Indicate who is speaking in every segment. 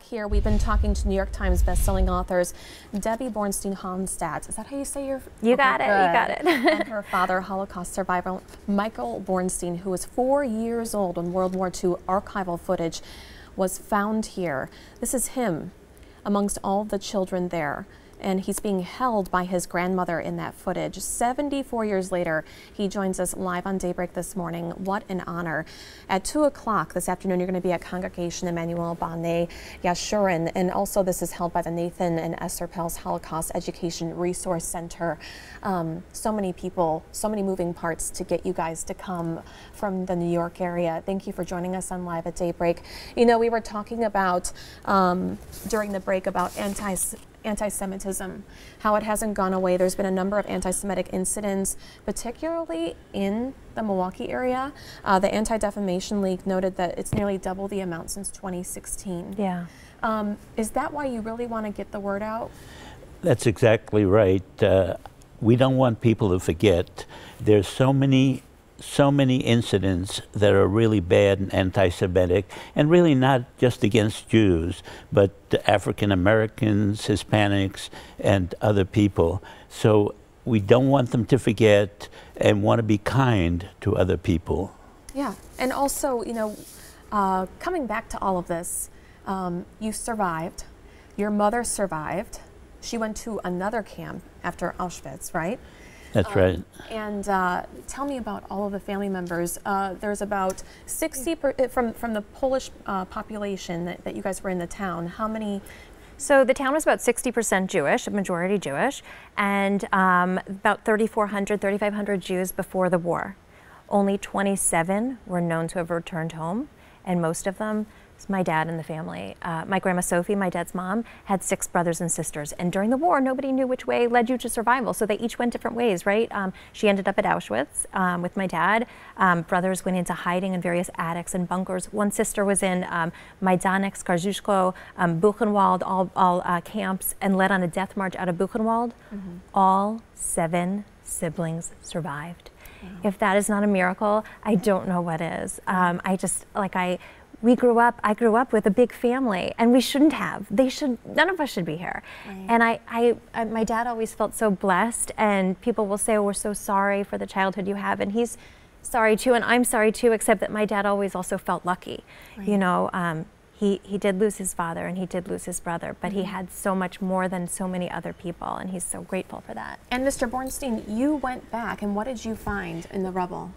Speaker 1: here. We've been talking to New York Times bestselling authors Debbie Bornstein Holinstat. Is that how you say your?
Speaker 2: You got it. You got it.
Speaker 1: And her father, Holocaust survivor Michael Bornstein, who was 4 years old when World War II archival footage was found here. This is him amongst all the children there. And he's being held by his grandmother in that footage. 74 years later, he joins us live on Daybreak this morning. What an honor. At 2 o'clock this afternoon, you're going to be at Congregation Emanu-El Jeshurun, and also this is held by the Nathan and Esther Pels Holocaust Education Resource Center. So many people, so many moving parts to get you guys to come from the New York area. Thank you for joining us on Live at Daybreak. You know, we were talking about, during the break, about anti-Semitism, how it hasn't gone away. There's been a number of anti-Semitic incidents, particularly in the Milwaukee area. The Anti-Defamation League noted that it's nearly double the amount since 2016.
Speaker 2: Yeah.
Speaker 1: Is that why you really want to get the word out?
Speaker 3: That's exactly right. We don't want people to forget. There's so many incidents that are really bad and anti-Semitic, and really not just against Jews, but African Americans, Hispanics, and other people. So we don't want them to forget and want to be kind to other people.
Speaker 1: Yeah, and also, you know, coming back to all of this, you survived. Your mother survived. She went to another camp after Auschwitz, right?
Speaker 3: That's right.
Speaker 1: And tell me about all of the family members. There's about 60 from the Polish population that you guys were in the town. How many?
Speaker 2: So the town was about 60% Jewish, a majority Jewish, and about 3,400, 3,500 Jews before the war. Only 27 were known to have returned home, and most of them, my dad and the family. My grandma Sophie, my dad's mom, had 6 brothers and sisters, and during the war, nobody knew which way led you to survival, so they each went different ways, right? She ended up at Auschwitz with my dad. Brothers went into hiding in various attics and bunkers. One sister was in Majdanek, Skarżuszko, Buchenwald, all camps, and led on a death march out of Buchenwald. Mm-hmm. All 7 siblings survived. Wow. If that is not a miracle, I don't know what is. I grew up with a big family, and we shouldn't have. None of us should be here. Right. And my dad always felt so blessed, and people will say, oh, we're so sorry for the childhood you have, and he's sorry too, and I'm sorry too, except that my dad always also felt lucky. Right. You know, he did lose his father, and he did lose his brother, but he had so much more than so many other people, and he's so grateful for that. And
Speaker 1: Mr. Bornstein, you went back, and what did you find in the rubble?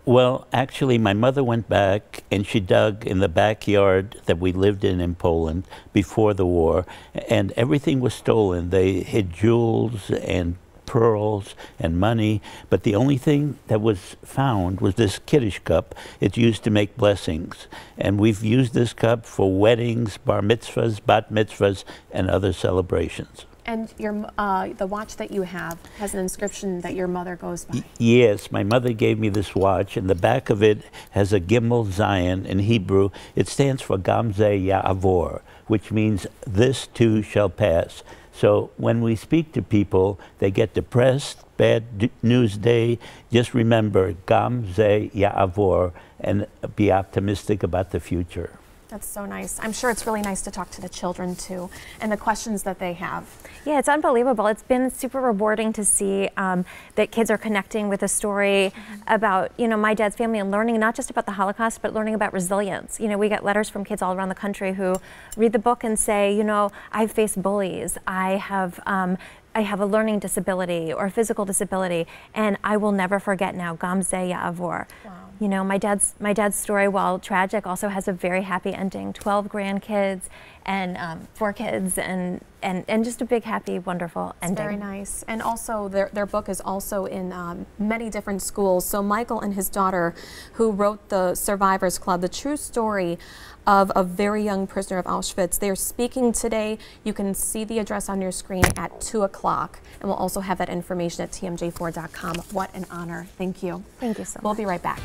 Speaker 3: Well, actually, my mother went back and she dug in the backyard that we lived in Poland before the war, and everything was stolen. They hid jewels and pearls and money, but the only thing that was found was this Kiddush cup. It's used to make blessings, and we've used this cup for weddings, bar mitzvahs, bat mitzvahs, and other celebrations.
Speaker 1: And your the watch that you have has an inscription that your mother goes by.
Speaker 3: Yes, my mother gave me this watch, and the back of it has a Gimel Zion in Hebrew. It stands for Gamze Ya'avor, which means this too shall pass. So when we speak to people, they get depressed, bad news day, just remember Gamze Ya'avor and be optimistic about the future.
Speaker 1: That's so nice. I'm sure it's really nice to talk to the children too, and the questions that they have.
Speaker 2: Yeah, it's unbelievable. It's been super rewarding to see that kids are connecting with a story about, you know, my dad's family, and learning not just about the Holocaust, but learning about resilience. You know, we get letters from kids all around the country who read the book and say, you know, I've faced bullies, I have a learning disability or a physical disability, and I will never forget now, Gamze Ya'avor. Wow. You know, my dad's story, while tragic, also has a very happy ending. 12 grandkids and 4 kids, and just a big, happy, wonderful ending.
Speaker 1: Very nice. And also, their book is also in many different schools. So Michael and his daughter, who wrote the Survivors Club, the true story of a very young prisoner of Auschwitz. They're speaking today. You can see the address on your screen at 2 o'clock. And we'll also have that information at tmj4.com. What an honor. Thank you.
Speaker 2: Thank you so much.
Speaker 1: We'll be right back.